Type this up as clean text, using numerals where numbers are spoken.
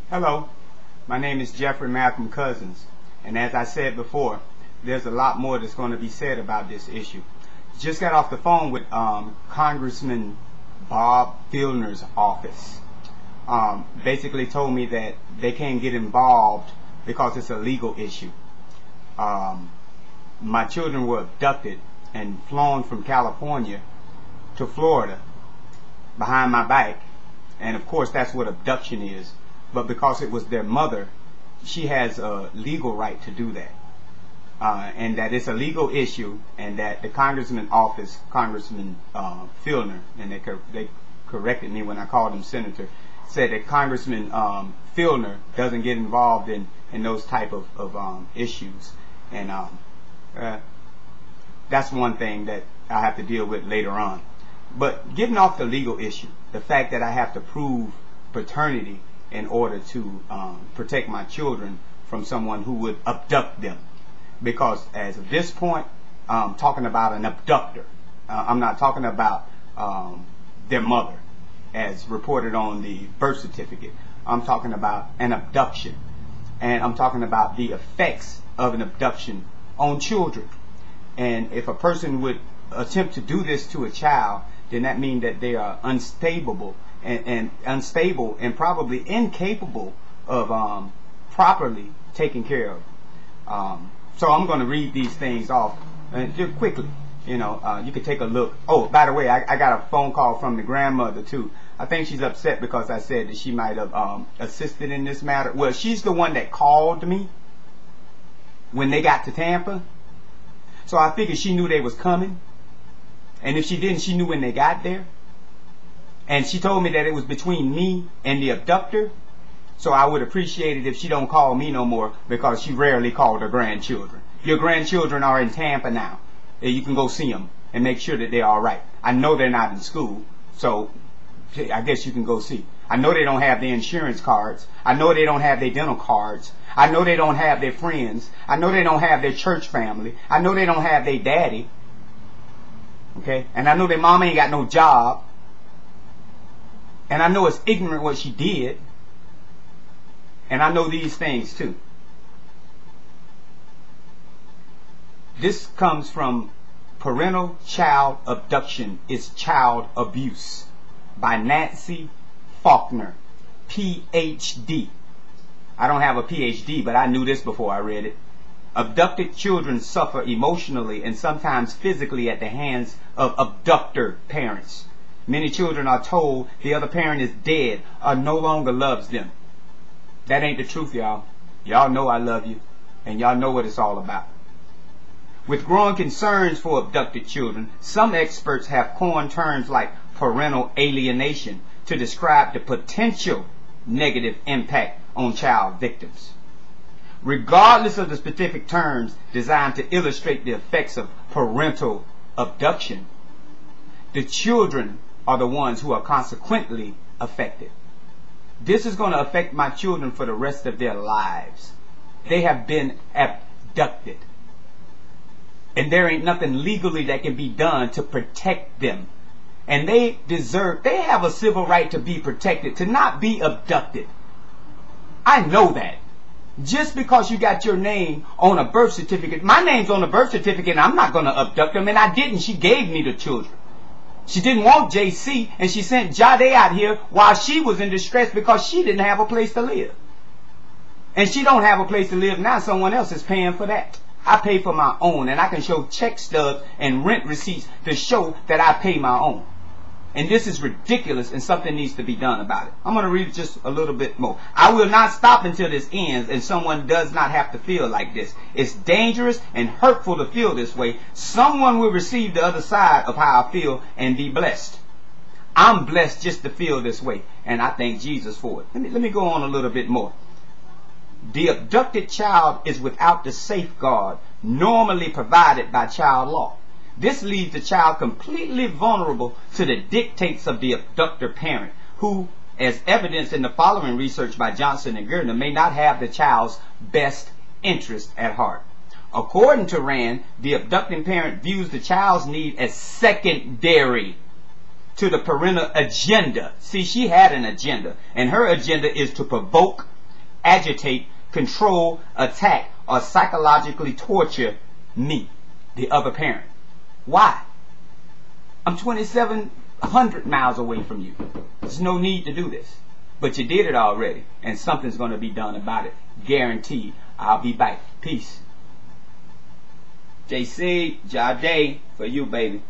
Hello, my name is Jeffrey Malcolm Cousins, and as I said before, there's a lot more that's going to be said about this issue. Just got off the phone with Congressman Bob Filner's office. Basically told me that they can't get involved because it's a legal issue. My children were abducted and flown from California to Florida behind my back, and of course that's what abduction is. But because it was their mother, she has a legal right to do that, and that it's a legal issue, and that the congressman office, Congressman Filner, and they corrected me when I called him senator, said that Congressman Filner doesn't get involved in those type of issues, and that's one thing that I have to deal with later on. But getting off the legal issue, the fact that I have to prove paternity in order to protect my children from someone who would abduct them, because as of this point, I'm talking about an abductor. I'm not talking about their mother as reported on the birth certificate. I'm talking about an abduction, and I'm talking about the effects of an abduction on children. And if a person would attempt to do this to a child, then that means that they are unstable and probably incapable of properly taking care of. So I'm going to read these things off just quickly. You know, you can take a look. Oh, by the way, I got a phone call from the grandmother too. I think she's upset because I said that she might have assisted in this matter. Well, she's the one that called me when they got to Tampa. So I figured she knew they was coming. And if she didn't, she knew when they got there. And she told me that it was between me and the abductor. So I would appreciate it if she don't call me no more, because she rarely called her grandchildren. Your grandchildren are in Tampa now. You can go see them and make sure that they're all right. I know they're not in school, so I guess you can go see. I know they don't have their insurance cards. I know they don't have their dental cards. I know they don't have their friends. I know they don't have their church family. I know they don't have their daddy. Okay? And I know their mama ain't got no job. And I know it's ignorant what she did. And I know these things too. This comes from Parental Child Abduction is Child Abuse by Nancy Faulkner, PhD. I don't have a PhD, but I knew this before I read it. Abducted children suffer emotionally and sometimes physically at the hands of abductor parents. Many children are told the other parent is dead or no longer loves them. That ain't the truth, y'all. Y'all know I love you, and y'all know what it's all about. With growing concerns for abducted children, some experts have coined terms like parental alienation to describe the potential negative impact on child victims. Regardless of the specific terms designed to illustrate the effects of parental abduction, the children are the ones who are consequently affected. This is going to affect my children for the rest of their lives. They have been abducted. And there ain't nothing legally that can be done to protect them. And they have a civil right to be protected, to not be abducted. I know that. Just because you got your name on a birth certificate, my name's on a birth certificate, and I'm not going to abduct them, and I didn't. She gave me the children. She didn't want JC, and she sent Jade out here while she was in distress because she didn't have a place to live. And she don't have a place to live now. Someone else is paying for that. I pay for my own, and I can show check stubs and rent receipts to show that I pay my own. And this is ridiculous, and something needs to be done about it. I'm going to read just a little bit more. I will not stop until this ends and someone does not have to feel like this. It's dangerous and hurtful to feel this way. Someone will receive the other side of how I feel and be blessed. I'm blessed just to feel this way, and I thank Jesus for it. Let me go on a little bit more. The abducted child is without the safeguard normally provided by child law. This leaves the child completely vulnerable to the dictates of the abductor parent, who, as evidenced in the following research by Johnson and Gardner, may not have the child's best interest at heart. According to Rand, the abducting parent views the child's need as secondary to the parental agenda. See, she had an agenda, and her agenda is to provoke, agitate, control, attack, or psychologically torture me, the other parent. Why? I'm 2,700 miles away from you. There's no need to do this. But you did it already, and something's going to be done about it. Guaranteed. I'll be back. Peace. JC, Jade, for you, baby.